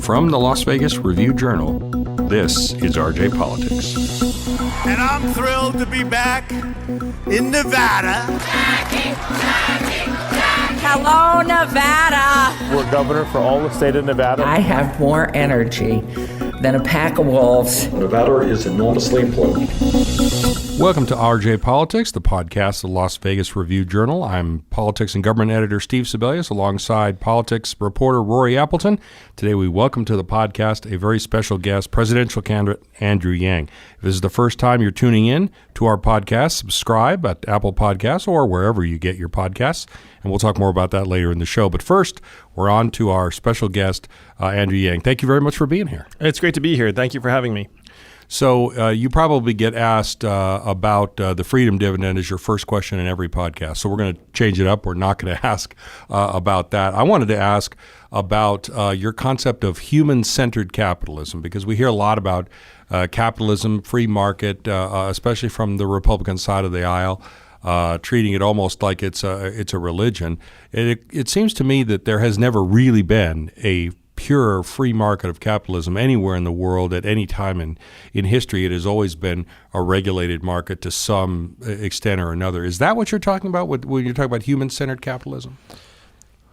From the Las Vegas Review-Journal, this is RJ Politics. And I'm thrilled to be back in Nevada. Hello, Nevada. We're governor for all the state of Nevada. I have more energy than a pack of wolves. Nevada is enormously important. Welcome to RJ Politics, the podcast of the Las Vegas Review-Journal. I'm politics and government editor Steve Sebelius, alongside politics reporter Rory Appleton. Today we welcome to the podcast a very special guest, presidential candidate Andrew Yang. If this is the first time you're tuning in to our podcast, subscribe at Apple Podcasts or wherever you get your podcasts, and we'll talk more about that later in the show. But first, we're on to our special guest, Andrew Yang. Thank you very much for being here. It's great to be here. Thank you for having me. So you probably get asked about the freedom dividend as your first question in every podcast. So we're going to change it up. We're not going to ask about that. I wanted to ask about your concept of human-centered capitalism, because we hear a lot about capitalism, free market, especially from the Republican side of the aisle, treating it almost like it's a religion. It seems to me that there has never really been a pure free market of capitalism anywhere in the world at any time in history. It has always been a regulated market to some extent or another. Is that what you're talking about when you're talking about human-centered capitalism?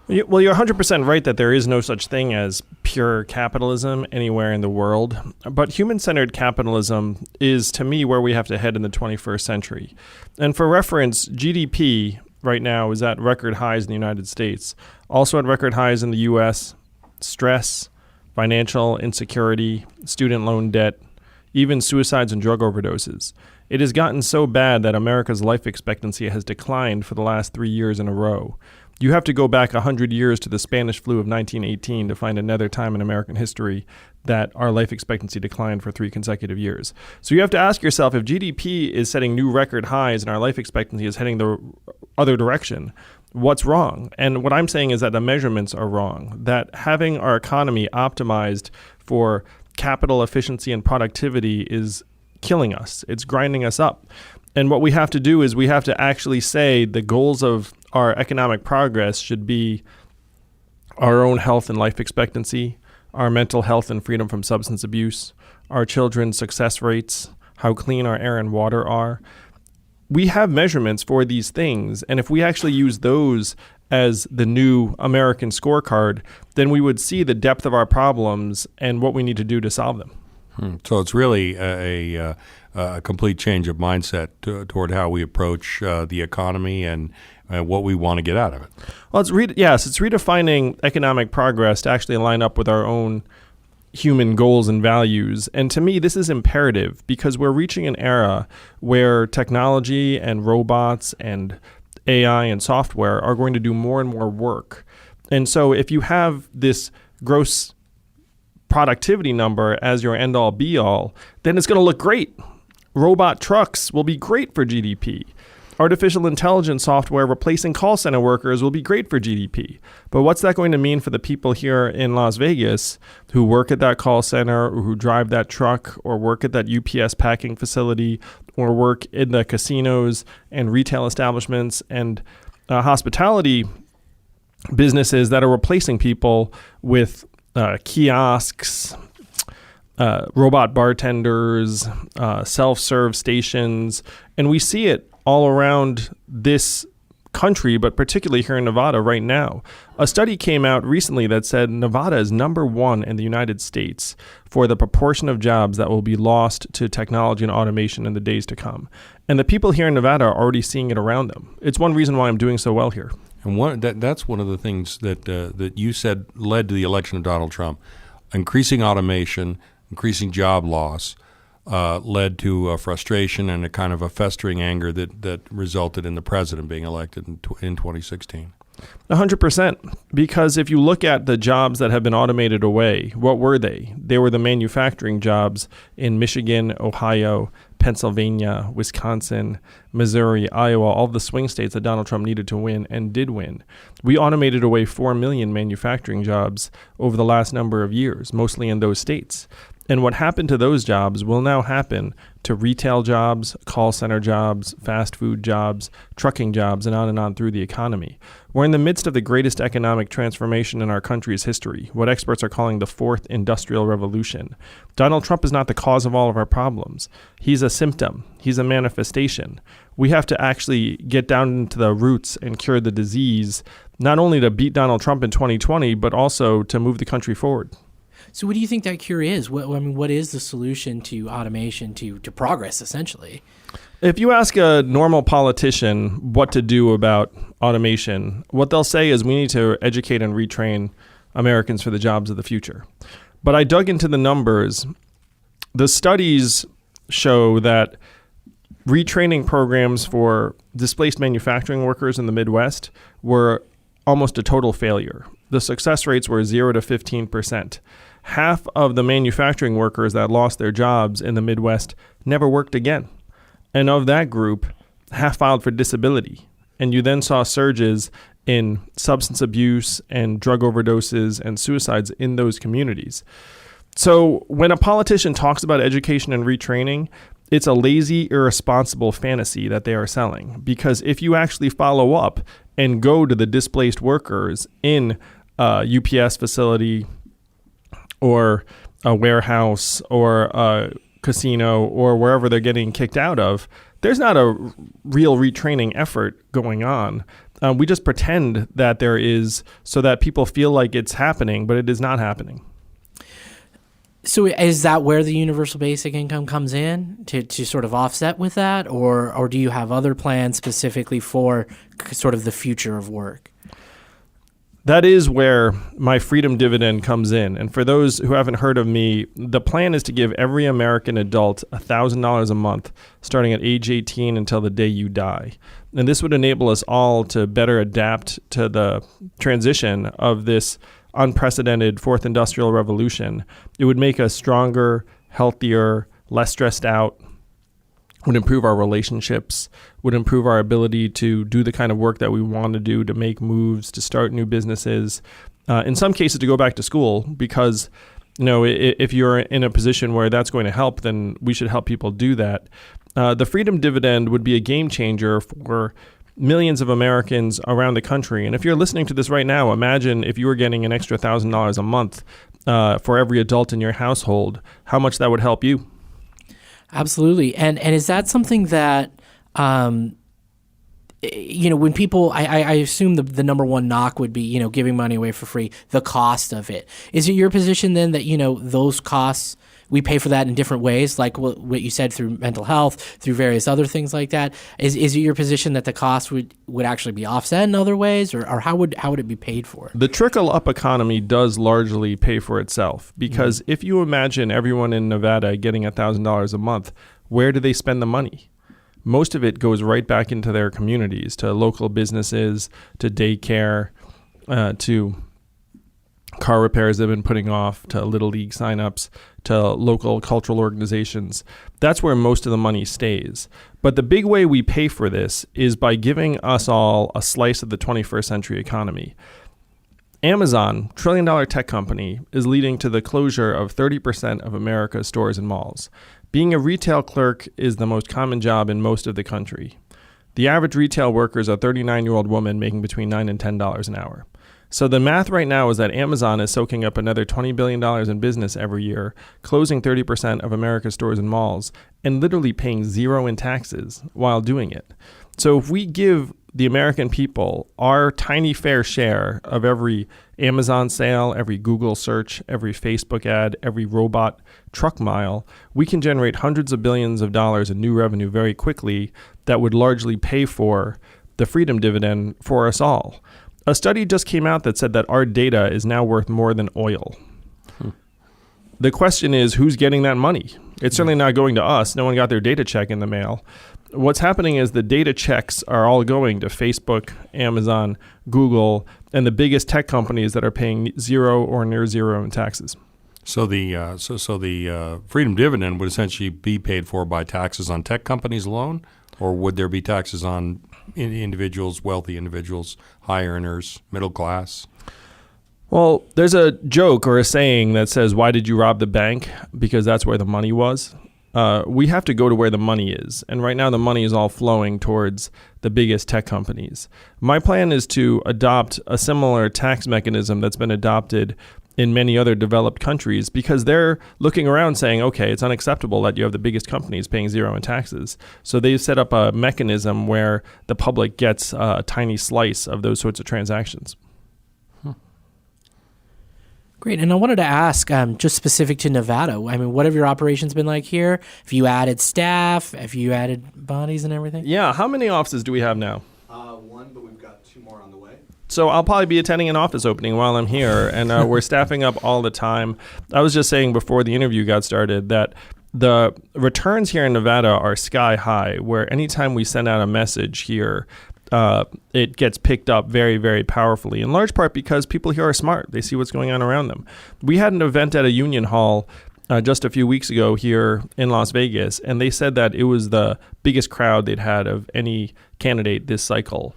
Well, you're 100% right that there is no such thing as pure capitalism anywhere in the world. But human-centered capitalism is, to me, where we have to head in the 21st century. And for reference, GDP right now is at record highs in the United States, also at record highs in the U.S., stress, financial insecurity, student loan debt, even suicides and drug overdoses. It has gotten so bad that America's life expectancy has declined for the last 3 years in a row. You have to go back 100 years to the Spanish flu of 1918 to find another time in American history that our life expectancy declined for 3 consecutive years. So you have to ask yourself, if GDP is setting new record highs and our life expectancy is heading the other direction, what's wrong? And what I'm saying is that the measurements are wrong, that having our economy optimized for capital efficiency and productivity is killing us. It's grinding us up. And what we have to do is we have to actually say the goals of our economic progress should be our own health and life expectancy, our mental health and freedom from substance abuse, our children's success rates, how clean our air and water are. We have measurements for these things, and if we actually use those as the new American scorecard, then we would see the depth of our problems and what we need to do to solve them. So it's really a complete change of mindset toward how we approach the economy and what we want to get out of it. Well, it's redefining economic progress to actually line up with our own human goals and values. And to me, this is imperative because we're reaching an era where technology and robots and AI and software are going to do more and more work. And so if you have this gross productivity number as your end-all be-all, then it's going to look great. Robot trucks will be great for GDP. Artificial intelligence software replacing call center workers will be great for GDP. But what's that going to mean for the people here in Las Vegas who work at that call center or who drive that truck or work at that UPS packing facility or work in the casinos and retail establishments and hospitality businesses that are replacing people with kiosks, robot bartenders, self-serve stations, and we see it all around this country, but particularly here in Nevada right now. A study came out recently that said Nevada is number 1 in the United States for the proportion of jobs that will be lost to technology and automation in the days to come. And the people here in Nevada are already seeing it around them. It's one reason why I'm doing so well here. And that's one of the things that you said led to the election of Donald Trump. Increasing automation, increasing job loss, led to frustration and a kind of a festering anger that resulted in the president being elected in 2016. 100%. Because if you look at the jobs that have been automated away, what were they? They were the manufacturing jobs in Michigan, Ohio, Pennsylvania, Wisconsin, Missouri, Iowa, all the swing states that Donald Trump needed to win and did win. We automated away 4 million manufacturing jobs over the last number of years, mostly in those states. And what happened to those jobs will now happen to retail jobs, call center jobs, fast food jobs, trucking jobs, and on through the economy. We're in the midst of the greatest economic transformation in our country's history, what experts are calling the fourth industrial revolution. Donald Trump is not the cause of all of our problems. He's a symptom. He's a manifestation. We have to actually get down into the roots and cure the disease, not only to beat Donald Trump in 2020, but also to move the country forward. So what do you think that cure is? What is the solution to automation, to progress, essentially? If you ask a normal politician what to do about automation, what they'll say is we need to educate and retrain Americans for the jobs of the future. But I dug into the numbers. The studies show that retraining programs for displaced manufacturing workers in the Midwest were almost a total failure. The success rates were 0 to 15%. Half of the manufacturing workers that lost their jobs in the Midwest never worked again. And of that group, half filed for disability. And you then saw surges in substance abuse and drug overdoses and suicides in those communities. So when a politician talks about education and retraining, it's a lazy, irresponsible fantasy that they are selling. Because if you actually follow up and go to the displaced workers in a UPS facility or a warehouse or a casino or wherever they're getting kicked out of, there's not a real retraining effort going on. We just pretend that there is so that people feel like it's happening, but it is not happening. So is that where the universal basic income comes in to sort of offset with that? Or do you have other plans specifically for sort of the future of work? That is where my freedom dividend comes in. And for those who haven't heard of me, the plan is to give every American adult $1,000 a month starting at age 18 until the day you die. And this would enable us all to better adapt to the transition of this unprecedented fourth industrial revolution. It would make us stronger, healthier, less stressed out, would improve our relationships, would improve our ability to do the kind of work that we want to do, to make moves, to start new businesses, in some cases to go back to school, because if you're in a position where that's going to help, then we should help people do that. The freedom dividend would be a game changer for millions of Americans around the country. And if you're listening to this right now, imagine if you were getting an extra $1,000 a month for every adult in your household, how much that would help you. Absolutely. And is that something that, when people, I assume the number one knock would be, giving money away for free, the cost of it. Is it your position then that, those costs, we pay for that in different ways, like what you said, through mental health, through various other things like that? Is it your position that the cost would actually be offset in other ways, or how would it be paid for? The trickle-up economy does largely pay for itself, because if you imagine everyone in Nevada getting $1,000 a month, where do they spend the money? Most of it goes right back into their communities, to local businesses, to daycare, to car repairs they've been putting off, to Little League signups, to local cultural organizations. That's where most of the money stays. But the big way we pay for this is by giving us all a slice of the 21st century economy. Amazon, trillion-dollar tech company, is leading to the closure of 30% of America's stores and malls. Being a retail clerk is the most common job in most of the country. The average retail worker is a 39-year-old woman making between $9 and $10 an hour. So the math right now is that Amazon is soaking up another $20 billion in business every year, closing 30% of America's stores and malls, and literally paying zero in taxes while doing it. So if we give the American people our tiny fair share of every Amazon sale, every Google search, every Facebook ad, every robot truck mile, we can generate hundreds of billions of dollars in new revenue very quickly that would largely pay for the freedom dividend for us all. A study just came out that said that our data is now worth more than oil. The question is, who's getting that money? It's certainly not going to us. No one got their data check in the mail. What's happening is the data checks are all going to Facebook, Amazon, Google, and the biggest tech companies that are paying zero or near zero in taxes. So the freedom dividend would essentially be paid for by taxes on tech companies alone, or would there be taxes on individuals, wealthy individuals, high earners, middle class? Well, there's a joke or a saying that says, "Why did you rob the bank?" Because that's where the money was. We have to go to where the money is. And right now the money is all flowing towards the biggest tech companies. My plan is to adopt a similar tax mechanism that's been adopted in many other developed countries, because they're looking around saying, okay, it's unacceptable that you have the biggest companies paying zero in taxes. So they've set up a mechanism where the public gets a tiny slice of those sorts of transactions. Great. And I wanted to ask, just specific to Nevada, I mean, what have your operations been like here? Have you added staff? Have you added bodies and everything? Yeah. How many offices do we have now? One, but we've got 2 more on the way. So I'll probably be attending an office opening while I'm here, and we're staffing up all the time. I was just saying before the interview got started that the returns here in Nevada are sky high, where anytime we send out a message here, it gets picked up very, very powerfully, in large part because people here are smart. They see what's going on around them. We had an event at a union hall just a few weeks ago here in Las Vegas, and they said that it was the biggest crowd they'd had of any candidate this cycle.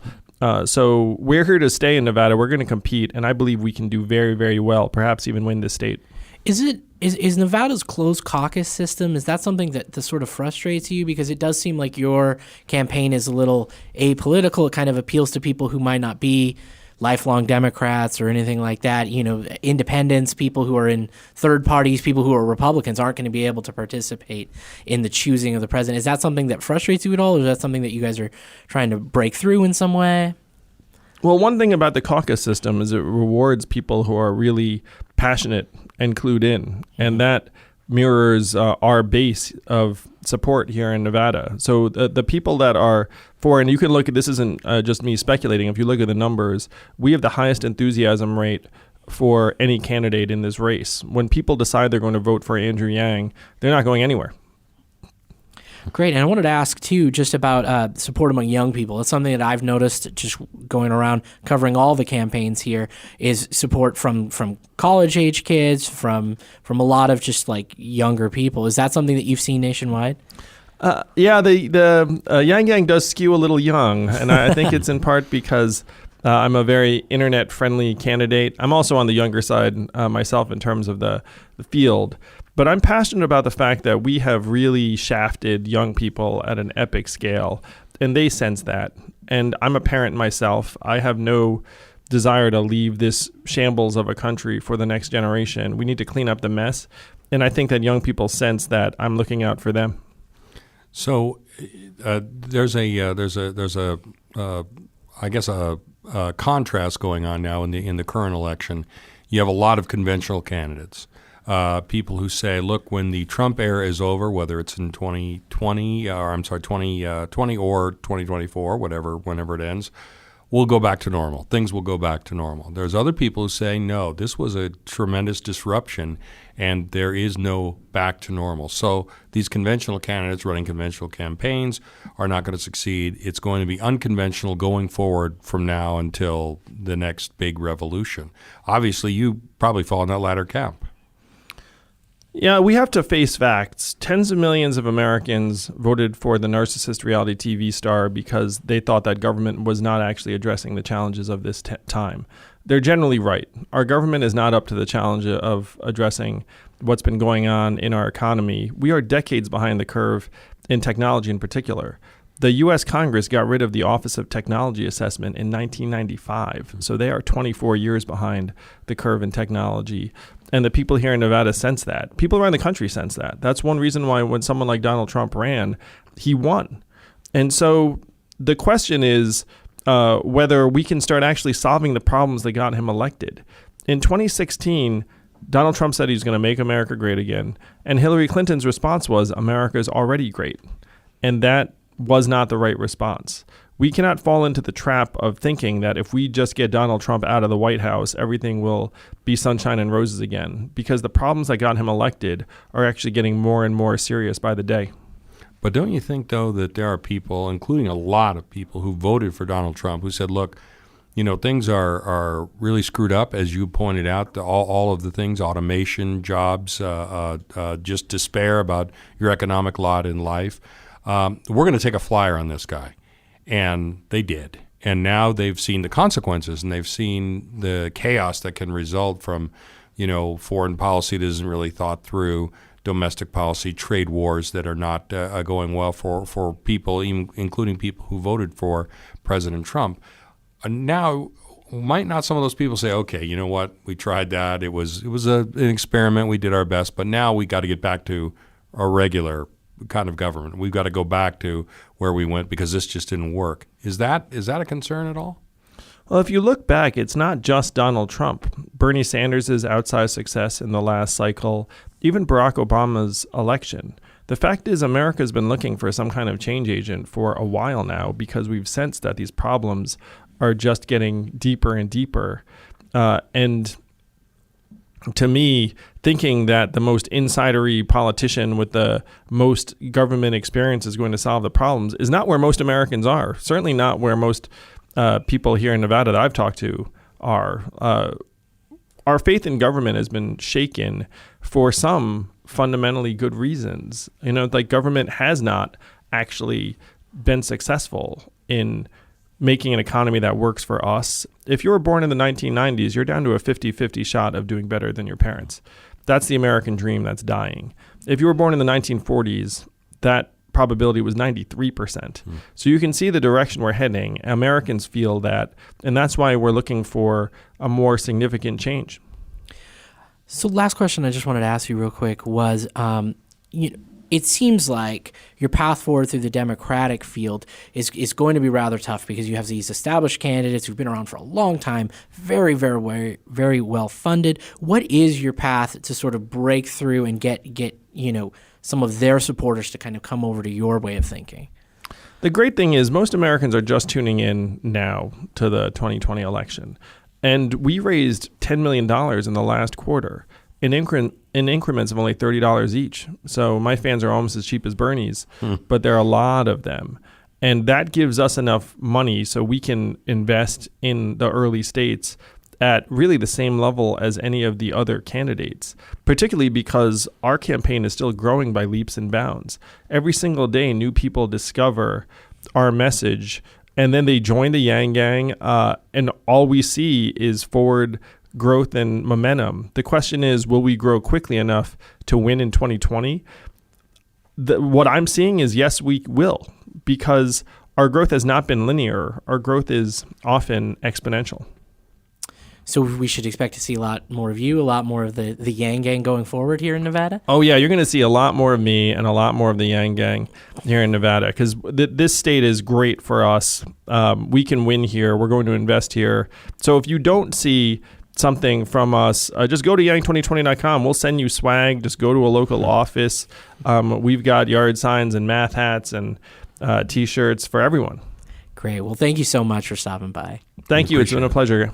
So we're here to stay in Nevada. We're going to compete, and I believe we can do very, very well, perhaps even win this state. Is Nevada's closed caucus system, is that something that sort of frustrates you? Because it does seem like your campaign is a little apolitical. It kind of appeals to people who might not be lifelong Democrats or anything like that. You know, independents, people who are in third parties, people who are Republicans aren't going to be able to participate in the choosing of the president. Is that something that frustrates you at all, or is that something that you guys are trying to break through in some way? Well, one thing about the caucus system is it rewards people who are really passionate and clued in, and that mirrors our base of support here in Nevada. So the people that are for, and you can look at, this isn't just me speculating, if you look at the numbers, we have the highest enthusiasm rate for any candidate in this race. When people decide they're going to vote for Andrew Yang, they're not going anywhere. Great. And I wanted to ask, too, just about support among young people. It's something that I've noticed just going around covering all the campaigns here is support from college-age kids, from a lot of just like younger people. Is that something that you've seen nationwide? Yeah, the Yang Gang does skew a little young, and I think it's in part because I'm a very internet-friendly candidate. I'm also on the younger side myself in terms of the field. But I'm passionate about the fact that we have really shafted young people at an epic scale, and they sense that. And I'm a parent myself. I have no desire to leave this shambles of a country for the next generation. We need to clean up the mess, and I think that young people sense that I'm looking out for them. So there's a contrast going on now in the current election. You have a lot of conventional candidates. People who say, look, when the Trump era is over, whether it's in 2020 or 2024, whenever it ends, we'll go back to normal. Things will go back to normal. There's other people who say, no, this was a tremendous disruption and there is no back to normal. So these conventional candidates running conventional campaigns are not going to succeed. It's going to be unconventional going forward from now until the next big revolution. Obviously, you probably fall in that latter camp. Yeah, we have to face facts. Tens of millions of Americans voted for the narcissist reality TV star because they thought that government was not actually addressing the challenges of this time. They're generally right. Our government is not up to the challenge of addressing what's been going on in our economy. We are decades behind the curve in technology in particular. The U.S. Congress got rid of the Office of Technology Assessment in 1995, so they are 24 years behind the curve in technology. And the people here in Nevada sense that. People around the country sense that. That's one reason why when someone like Donald Trump ran, he won. And so the question is whether we can start actually solving the problems that got him elected. In 2016, Donald Trump said he's going to make America great again. And Hillary Clinton's response was, America is already great. And that was not the right response. We cannot fall into the trap of thinking that if we just get Donald Trump out of the White House, everything will be sunshine and roses again, because the problems that got him elected are actually getting more and more serious by the day. But don't you think, though, that there are people, including a lot of people who voted for Donald Trump, who said, look, you know, things are really screwed up, as you pointed out, all of the things, automation, jobs, just despair about your economic lot in life. We're going to take a flyer on this guy. And they did. And now they've seen the consequences, and they've seen the chaos that can result from, foreign policy that isn't really thought through, domestic policy, trade wars that are not going well for people, including people who voted for President Trump. Now, might not some of those people say, okay, you know what, we tried that. It was an experiment. We did our best, but now we got to get back to a regular kind of government. We've got to go back to where we went because this just didn't work. Is that a concern at all? Well, if you look back, it's not just Donald Trump. Bernie Sanders' outsized success in the last cycle, even Barack Obama's election. The fact is America's been looking for some kind of change agent for a while now because we've sensed that these problems are just getting deeper and deeper. And to me, thinking that the most insidery politician with the most government experience is going to solve the problems is not where most Americans are. Certainly not where most people here in Nevada that I've talked to are. Our faith in government has been shaken for some fundamentally good reasons. Like government has not actually been successful in making an economy that works for us. If you were born in the 1990s, you're down to a 50-50 shot of doing better than your parents. That's the American dream that's dying. If you were born in the 1940s, that probability was 93%. So you can see the direction we're heading. Americans feel that, and that's why we're looking for a more significant change. So last question I just wanted to ask you real quick was, it seems like your path forward through the Democratic field is going to be rather tough because you have these established candidates who've been around for a long time, very, very, very well funded. What is your path to sort of break through and get some of their supporters to kind of come over to your way of thinking? The great thing is most Americans are just tuning in now to the 2020 election. And we raised $10 million in the last quarter in increments of only $30 each. So my fans are almost as cheap as Bernie's, but there are a lot of them. And that gives us enough money so we can invest in the early states at really the same level as any of the other candidates, particularly because our campaign is still growing by leaps and bounds. Every single day, new people discover our message, and then they join the Yang Gang, and all we see is forward growth and momentum. The question is, will we grow quickly enough to win in 2020? What I'm seeing is yes, we will, because our growth has not been linear. Our growth is often exponential. So we should expect to see a lot more of you, a lot more of the Yang Gang going forward here in Nevada? Oh, yeah. You're going to see a lot more of me and a lot more of the Yang Gang here in Nevada because this state is great for us. We can win here. We're going to invest here. So if you don't see something from us, just go to yang2020.com. We'll send you swag. Just go to a local office. We've got yard signs and math hats and T-shirts for everyone. Great. Well, thank you so much for stopping by. Thank you. It's been a pleasure.